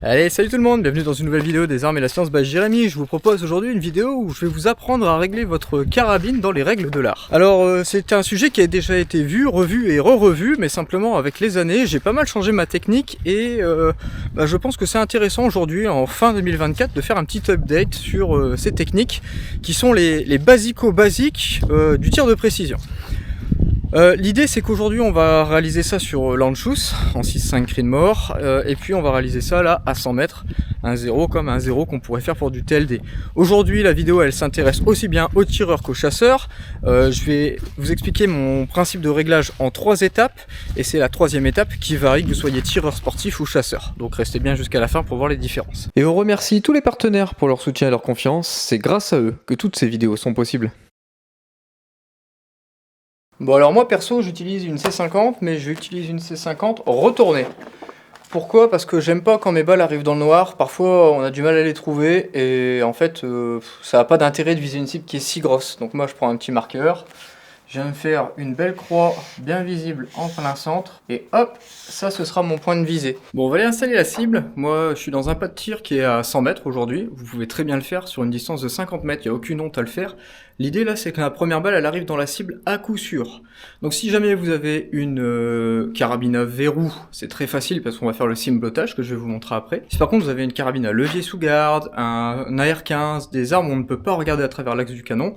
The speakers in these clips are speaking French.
Allez, salut tout le monde, bienvenue dans une nouvelle vidéo des armes et la science by Jérémy. Je vous propose aujourd'hui une vidéo où je vais vous apprendre à régler votre carabine dans les règles de l'art. Alors c'est un sujet qui a déjà été vu, revu et re-revu, mais simplement avec les années, j'ai pas mal changé ma technique et je pense que c'est intéressant aujourd'hui, en fin 2024, de faire un petit update sur ces techniques qui sont les basico-basiques du tir de précision. L'idée c'est qu'aujourd'hui on va réaliser ça sur l'Anschluss en 6-5 Creedmoor et puis on va réaliser ça là à 100 mètres, un 0 comme un 0 qu'on pourrait faire pour du TLD. Aujourd'hui la vidéo elle s'intéresse aussi bien aux tireurs qu'aux chasseurs. Je vais vous expliquer mon principe de réglage en 3 étapes et c'est la 3e étape qui varie que vous soyez tireur sportif ou chasseur. Donc restez bien jusqu'à la fin pour voir les différences. Et on remercie tous les partenaires pour leur soutien et leur confiance, c'est grâce à eux que toutes ces vidéos sont possibles. Bon alors moi perso j'utilise une C50 mais j'utilise une C50 retournée. Pourquoi? Parce que j'aime pas quand mes balles arrivent dans le noir, parfois on a du mal à les trouver et en fait ça n'a pas d'intérêt de viser une cible qui est si grosse. Donc moi je prends un petit marqueur, je viens me faire une belle croix bien visible en plein centre et hop, ça ce sera mon point de visée. Bon on va aller installer la cible, moi je suis dans un pas de tir qui est à 100 mètres aujourd'hui, vous pouvez très bien le faire sur une distance de 50 mètres, il n'y a aucune honte à le faire. L'idée là c'est que la première balle elle arrive dans la cible à coup sûr. Donc si jamais vous avez une carabine à verrou, c'est très facile parce qu'on va faire le ciblottage que je vais vous montrer après. Si par contre vous avez une carabine à levier sous garde, un AR-15, des armes où on ne peut pas regarder à travers l'axe du canon,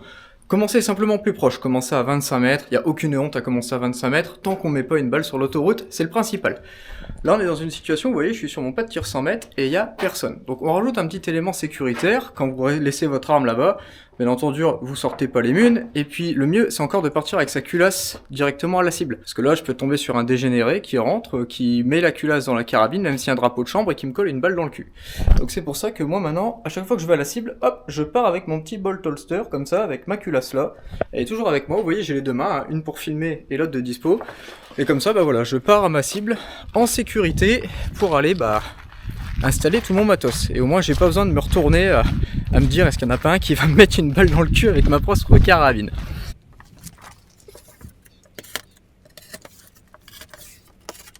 commencez simplement plus proche, commencez à 25 mètres, il n'y a aucune honte à commencer à 25 mètres, tant qu'on ne met pas une balle sur l'autoroute, c'est le principal. Là on est dans une situation, vous voyez, je suis sur mon pas de tir 100 mètres et il n'y a personne. Donc on rajoute un petit élément sécuritaire, quand vous laissez votre arme là-bas, bien entendu vous sortez pas les munes, et puis le mieux c'est encore de partir avec sa culasse directement à la cible. Parce que là je peux tomber sur un dégénéré qui rentre, qui met la culasse dans la carabine, même s'il y a un drapeau de chambre et qui me colle une balle dans le cul. Donc c'est pour ça que moi maintenant, à chaque fois que je vais à la cible, hop, je pars avec mon petit bolt holster, comme ça, avec ma culasse là, elle est toujours avec moi, vous voyez j'ai les deux mains, hein, une pour filmer et l'autre de dispo. Et comme ça, voilà, je pars à ma cible en sécurité pour aller installer tout mon matos. Et au moins, j'ai pas besoin de me retourner à me dire est-ce qu'il n'y en a pas un qui va me mettre une balle dans le cul avec ma propre carabine.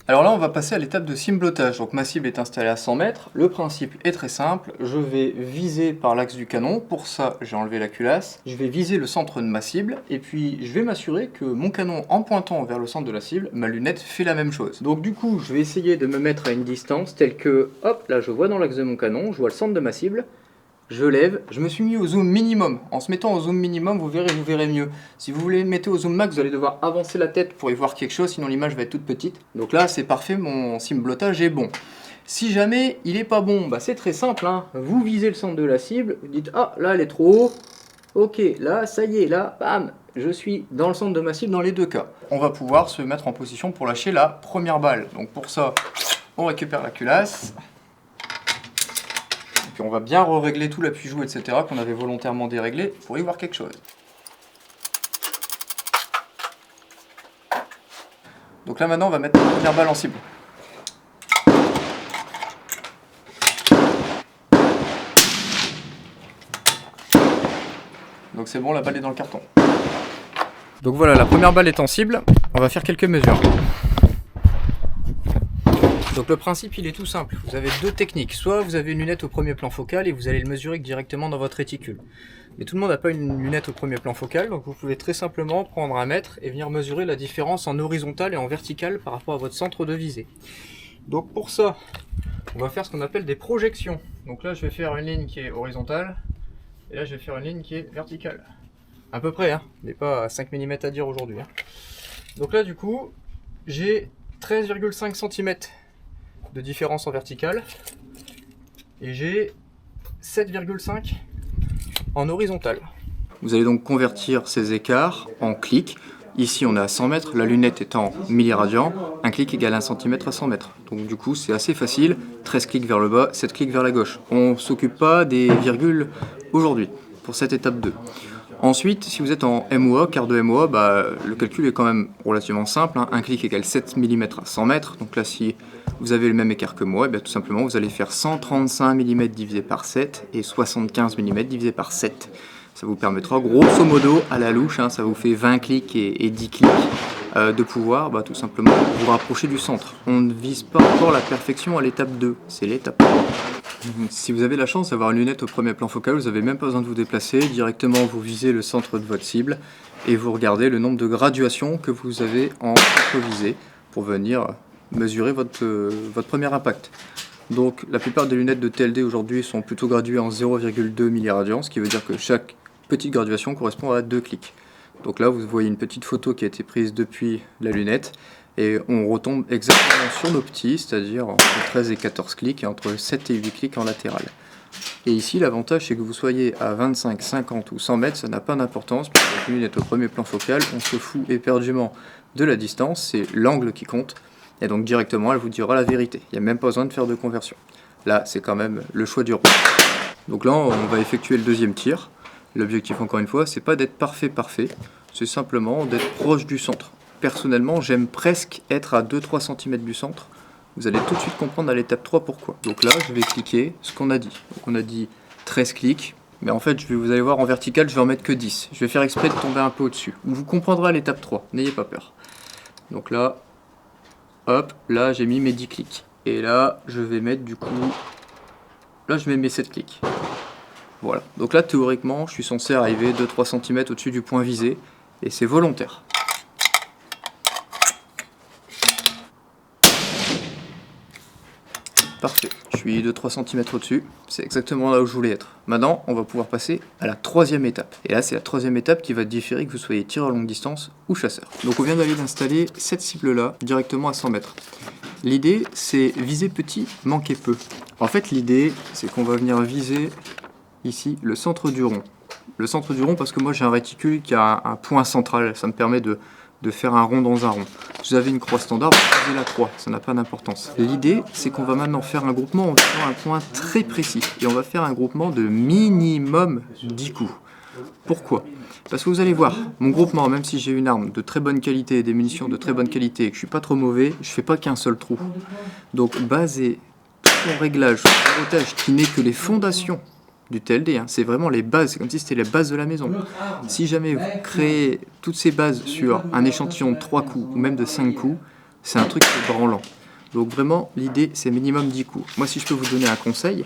Alors là on va passer à l'étape de ciblottage, donc ma cible est installée à 100 mètres, le principe est très simple, je vais viser par l'axe du canon, pour ça j'ai enlevé la culasse, je vais viser le centre de ma cible, et puis je vais m'assurer que mon canon en pointant vers le centre de la cible, ma lunette fait la même chose. Donc du coup je vais essayer de me mettre à une distance telle que, hop, là je vois dans l'axe de mon canon, je vois le centre de ma cible, je lève, je me suis mis au zoom minimum. En se mettant au zoom minimum, vous verrez mieux. Si vous voulez mettre au zoom max, vous allez devoir avancer la tête pour y voir quelque chose, sinon l'image va être toute petite. Donc là, c'est parfait, mon ciblotage est bon. Si jamais il est pas bon, c'est très simple, hein. Vous visez le centre de la cible, vous dites, ah, là, elle est trop haut. Ok, là, ça y est, là, bam, je suis dans le centre de ma cible dans les deux cas. On va pouvoir se mettre en position pour lâcher la première balle. Donc pour ça, on récupère la culasse. Puis on va bien régler tout l'appui-joue, etc. qu'on avait volontairement déréglé pour y voir quelque chose. Donc là maintenant on va mettre la première balle en cible. Donc c'est bon, la balle est dans le carton. Donc voilà, la première balle est en cible, on va faire quelques mesures. Donc le principe il est tout simple, vous avez deux techniques, soit vous avez une lunette au premier plan focal et vous allez le mesurer directement dans votre réticule. Mais tout le monde n'a pas une lunette au premier plan focal, donc vous pouvez très simplement prendre un mètre et venir mesurer la différence en horizontal et en vertical par rapport à votre centre de visée. Donc pour ça, on va faire ce qu'on appelle des projections. Donc là je vais faire une ligne qui est horizontale, et là je vais faire une ligne qui est verticale. À peu près, hein, mais pas à 5 mm à dire aujourd'hui. Hein. Donc là du coup, j'ai 13,5 cm de différence en verticale et j'ai 7,5 en horizontal. Vous allez donc convertir ces écarts en clics. Ici on est à 100 mètres, la lunette est en milliradians, un clic égale 1 cm à 100 mètres. Donc du coup c'est assez facile, 13 clics vers le bas, 7 clics vers la gauche. On ne s'occupe pas des virgules aujourd'hui pour cette étape 2. Ensuite, si vous êtes en MOA, quart de MOA, le calcul est quand même relativement simple. Hein. Un clic égale 7 mm à 100 mètres. Donc là, si vous avez le même écart que moi, tout simplement, vous allez faire 135 mm divisé par 7 et 75 mm divisé par 7. Ça vous permettra, grosso modo, à la louche, hein, ça vous fait 20 clics et 10 clics de pouvoir tout simplement vous rapprocher du centre. On ne vise pas encore la perfection à l'étape 2, c'est l'étape 3. Si vous avez la chance d'avoir une lunette au premier plan focal, vous n'avez même pas besoin de vous déplacer, directement vous visez le centre de votre cible et vous regardez le nombre de graduations que vous avez en visée pour venir mesurer votre premier impact. Donc la plupart des lunettes de TLD aujourd'hui sont plutôt graduées en 0,2 milliradians, ce qui veut dire que chaque petite graduation correspond à 2 clics. Donc là vous voyez une petite photo qui a été prise depuis la lunette et on retombe exactement sur nos petits, c'est-à-dire entre 13 et 14 clics et entre 7 et 8 clics en latéral. Et ici l'avantage c'est que vous soyez à 25, 50 ou 100 mètres, ça n'a pas d'importance, puisque la lunette au premier plan focal, on se fout éperdument de la distance, c'est l'angle qui compte. Et donc directement elle vous dira la vérité, il n'y a même pas besoin de faire de conversion. Là c'est quand même le choix du roi. Donc là on va effectuer le deuxième tir. L'objectif encore une fois c'est pas d'être parfait, c'est simplement d'être proche du centre. Personnellement j'aime presque être à 2-3 cm du centre. Vous allez tout de suite comprendre à l'étape 3 pourquoi. Donc là je vais cliquer ce qu'on a dit. Donc on a dit 13 clics, mais en fait vous allez voir en vertical je vais en mettre que 10. Je vais faire exprès de tomber un peu au-dessus. Vous comprendrez à l'étape 3, n'ayez pas peur. Donc là, hop, là j'ai mis mes 10 clics. Et là, je vais mettre du coup... Là, je mets mes 7 clics. Voilà. Donc là, théoriquement, je suis censé arriver 2-3 cm au-dessus du point visé. Et c'est volontaire. Parfait. Je suis 2-3 cm au-dessus. C'est exactement là où je voulais être. Maintenant, on va pouvoir passer à la troisième étape. Et là, c'est la troisième étape qui va différer que vous soyez tireur longue distance ou chasseur. Donc on vient d'aller d'installer cette cible-là directement à 100 mètres. L'idée, c'est viser petit, manquer peu. En fait, l'idée, c'est qu'on va venir viser ici le centre du rond. Le centre du rond parce que moi j'ai un réticule qui a un point central. Ça me permet de faire un rond dans un rond. Si vous avez une croix standard, vous visez la croix, ça n'a pas d'importance. L'idée, c'est qu'on va maintenant faire un groupement en visant un point très précis. Et on va faire un groupement de minimum 10 coups. Pourquoi ? Parce que vous allez voir, mon groupement, même si j'ai une arme de très bonne qualité et des munitions de très bonne qualité et que je suis pas trop mauvais, je fais pas qu'un seul trou. Donc baser tout mon réglage sur le pilotage qui n'est que les fondations du TLD, c'est vraiment les bases, c'est comme si c'était les bases de la maison. Si jamais vous créez toutes ces bases sur un échantillon de 3 coups ou même de 5 coups, c'est un truc qui est branlant. Donc vraiment, l'idée c'est minimum 10 coups. Moi si je peux vous donner un conseil,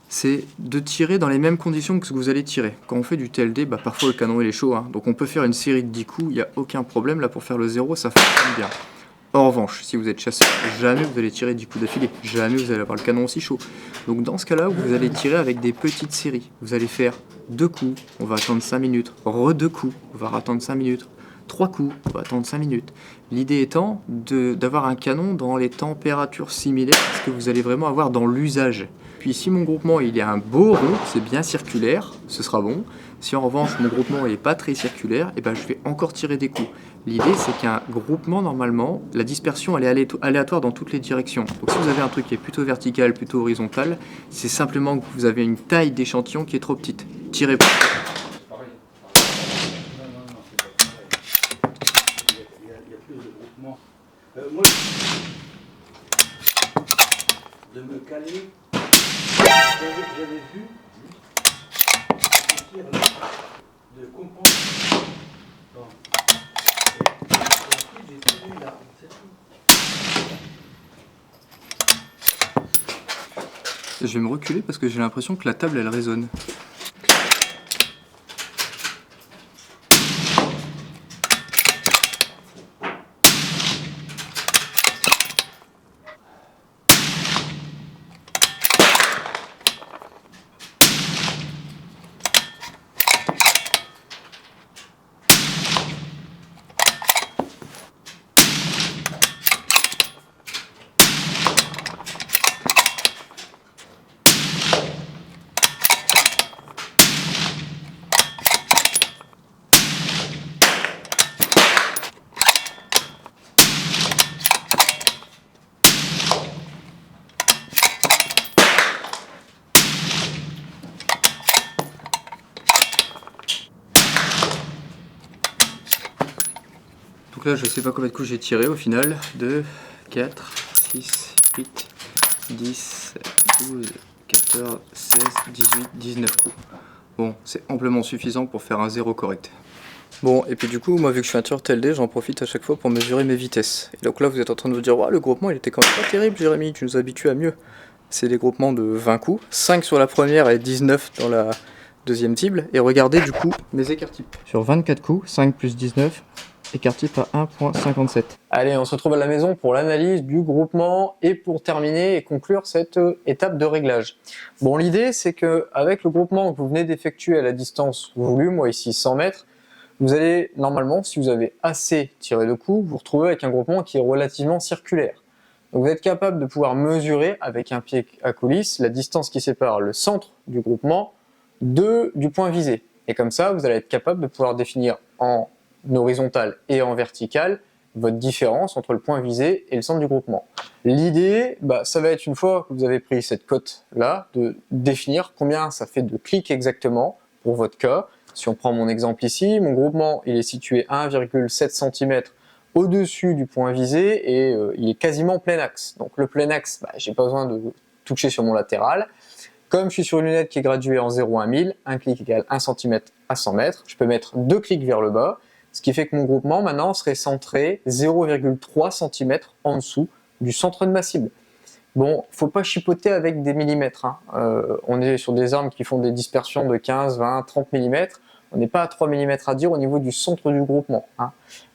c'est de tirer dans les mêmes conditions que ce que vous allez tirer. Quand on fait du TLD, parfois le canon il est chaud, donc on peut faire une série de 10 coups, il n'y a aucun problème. Là pour faire le 0, ça fonctionne bien. En revanche, si vous êtes chasseur, jamais vous allez tirer 10 coups d'affilée, jamais vous allez avoir le canon aussi chaud. Donc dans ce cas-là, vous allez tirer avec des petites séries. Vous allez faire 2 coups, on va attendre 5 minutes, re-2 coups, on va attendre 5 minutes, 3 coups, on va attendre 5 minutes. L'idée étant d'avoir un canon dans les températures similaires à ce que vous allez vraiment avoir dans l'usage. Puis si mon groupement il est un beau rond, c'est bien circulaire, ce sera bon. Si en revanche mon groupement n'est pas très circulaire, je vais encore tirer des coups. L'idée c'est qu'un groupement normalement, la dispersion elle est aléatoire dans toutes les directions. Donc si vous avez un truc qui est plutôt vertical, plutôt horizontal, c'est simplement que vous avez une taille d'échantillon qui est trop petite. Tirez pas. Moi, de me caler, j'avais vu de comprendre. Bon. Et ensuite, j'ai tiré là, c'est tout. Je vais me reculer parce que j'ai l'impression que la table elle résonne. Donc là je sais pas combien de coups j'ai tiré au final. 2, 4, 6, 8, 10, 12, 14, 16, 18, 19 coups. Bon, c'est amplement suffisant pour faire un 0 correct. Bon, et puis du coup, moi vu que je suis un tueur TLD, j'en profite à chaque fois pour mesurer mes vitesses. Et donc là, vous êtes en train de vous dire, ouais, le groupement il était quand même pas terrible, Jérémy, tu nous habitues à mieux. C'est des groupements de 20 coups, 5 sur la première et 19 dans la deuxième cible. Et regardez du coup mes écarts types. Sur 24 coups, 5 plus 19, écart type à 1.57. Allez, on se retrouve à la maison pour l'analyse du groupement et pour terminer et conclure cette étape de réglage. Bon, l'idée c'est que avec le groupement que vous venez d'effectuer à la distance voulue, moi ici 100 mètres, vous allez normalement, si vous avez assez tiré de coups, vous retrouver avec un groupement qui est relativement circulaire. Donc vous êtes capable de pouvoir mesurer avec un pied à coulisse la distance qui sépare le centre du groupement du point visé. Et comme ça, vous allez être capable de pouvoir définir en horizontal et en vertical votre différence entre le point visé et le centre du groupement. L'idée, ça va être une fois que vous avez pris cette cote-là, de définir combien ça fait de clics exactement pour votre cas. Si on prend mon exemple ici, mon groupement il est situé à 1,7 cm au-dessus du point visé et il est quasiment plein axe. Donc le plein axe, j'ai pas besoin de toucher sur mon latéral. Comme je suis sur une lunette qui est graduée en 0 à 1000, un clic égale 1 cm à 100 mètres, je peux mettre 2 clics vers le bas, ce qui fait que mon groupement maintenant serait centré 0,3 cm en dessous du centre de ma cible. Bon, faut pas chipoter avec des millimètres. On est sur des armes qui font des dispersions de 15, 20, 30 mm. On n'est pas à 3 mm à dire au niveau du centre du groupement.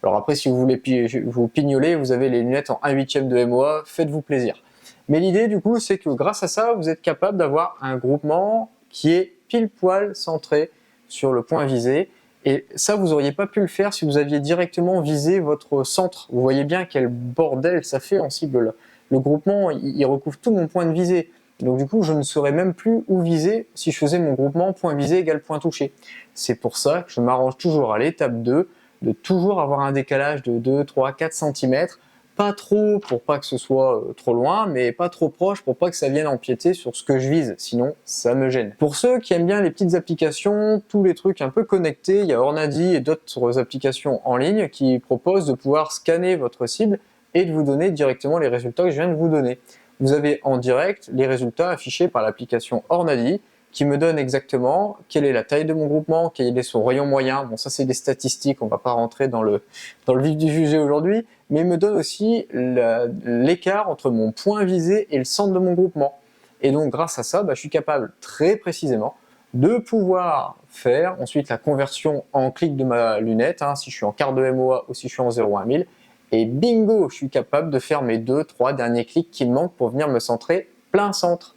Alors après, si vous voulez vous pignoler, vous avez les lunettes en 1/8 de MOA, faites-vous plaisir. Mais l'idée du coup, c'est que grâce à ça, vous êtes capable d'avoir un groupement qui est pile poil centré sur le point visé. Et ça, vous n'auriez pas pu le faire si vous aviez directement visé votre centre. Vous voyez bien quel bordel ça fait en cible là. Le groupement, il recouvre tout mon point de visée. Donc du coup, je ne saurais même plus où viser si je faisais mon groupement point visé égale point touché. C'est pour ça que je m'arrange toujours à l'étape 2 de toujours avoir un décalage de 2, 3, 4 cm. Pas trop pour pas que ce soit trop loin, mais pas trop proche pour pas que ça vienne empiéter sur ce que je vise, sinon ça me gêne. Pour ceux qui aiment bien les petites applications, tous les trucs un peu connectés, il y a Hornady et d'autres applications en ligne qui proposent de pouvoir scanner votre cible et de vous donner directement les résultats que je viens de vous donner. Vous avez en direct les résultats affichés par l'application Hornady qui me donne exactement quelle est la taille de mon groupement, quel est son rayon moyen. Bon, ça c'est des statistiques, on va pas rentrer dans le vif du sujet aujourd'hui, mais il me donne aussi l'écart entre mon point visé et le centre de mon groupement. Et donc grâce à ça, je suis capable très précisément de pouvoir faire ensuite la conversion en clic de ma lunette, si je suis en quart de MOA ou si je suis en 0 à 1000, et bingo, je suis capable de faire mes 2-3 derniers clics qui me manquent pour venir me centrer plein centre.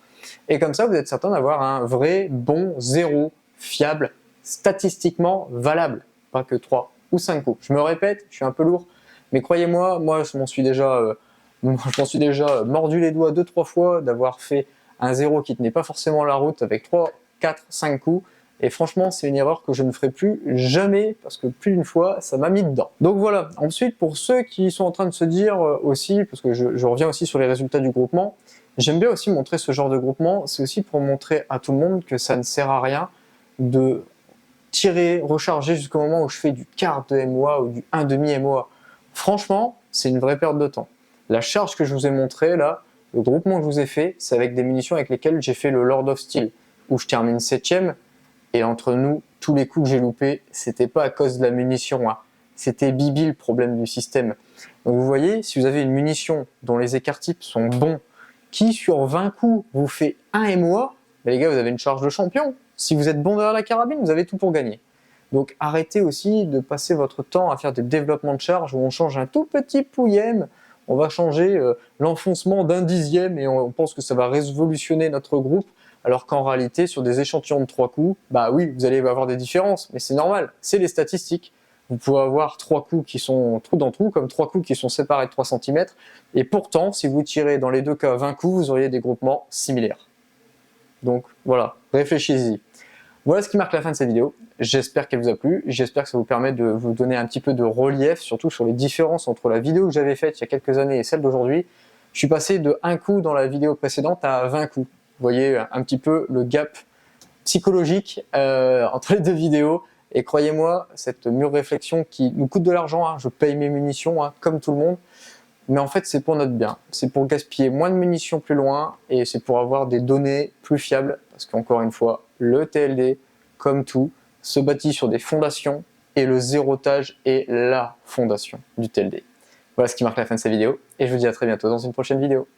Et comme ça, vous êtes certain d'avoir un vrai bon zéro fiable, statistiquement valable, pas que 3 ou 5 coups. Je me répète, je suis un peu lourd, mais croyez-moi, moi je m'en suis déjà mordu les doigts 2-3 fois d'avoir fait un zéro qui tenait pas forcément la route avec 3, 4, 5 coups. Et franchement, c'est une erreur que je ne ferai plus jamais parce que plus d'une fois, ça m'a mis dedans. Donc voilà. Ensuite, pour ceux qui sont en train de se dire aussi, parce que je reviens aussi sur les résultats du groupement, j'aime bien aussi montrer ce genre de groupement. C'est aussi pour montrer à tout le monde que ça ne sert à rien de tirer, recharger jusqu'au moment où je fais du quart de MOA ou du 1/2 MOA. Franchement, c'est une vraie perte de temps. La charge que je vous ai montrée là, le groupement que je vous ai fait, c'est avec des munitions avec lesquelles j'ai fait le Lord of Steel, où je termine 7ème. Et entre nous, tous les coups que j'ai loupés, c'était pas à cause de la munition, c'était Bibi le problème du système. Donc vous voyez, si vous avez une munition dont les écarts types sont bons, qui sur 20 coups vous fait 1 MOA, les gars, vous avez une charge de champion. Si vous êtes bon derrière la carabine, vous avez tout pour gagner. Donc arrêtez aussi de passer votre temps à faire des développements de charge où on change un tout petit pouillème, on va changer l'enfoncement d'un dixième et on pense que ça va révolutionner notre groupe. Alors qu'en réalité, sur des échantillons de 3 coups, oui, vous allez avoir des différences, mais c'est normal, c'est les statistiques. Vous pouvez avoir 3 coups qui sont trou dans trou, comme 3 coups qui sont séparés de 3 cm, et pourtant, si vous tirez dans les deux cas 20 coups, vous auriez des groupements similaires. Donc voilà, réfléchissez-y. Voilà ce qui marque la fin de cette vidéo. J'espère qu'elle vous a plu, j'espère que ça vous permet de vous donner un petit peu de relief, surtout sur les différences entre la vidéo que j'avais faite il y a quelques années et celle d'aujourd'hui. Je suis passé de 1 coup dans la vidéo précédente à 20 coups. Vous voyez un petit peu le gap psychologique entre les deux vidéos. Et croyez-moi, cette mûre réflexion qui nous coûte de l'argent, je paye mes munitions comme tout le monde, mais en fait c'est pour notre bien. C'est pour gaspiller moins de munitions plus loin et c'est pour avoir des données plus fiables. Parce qu'encore une fois, le TLD, comme tout, se bâtit sur des fondations et le zérotage est la fondation du tailgate. Voilà ce qui marque la fin de cette vidéo et je vous dis à très bientôt dans une prochaine vidéo.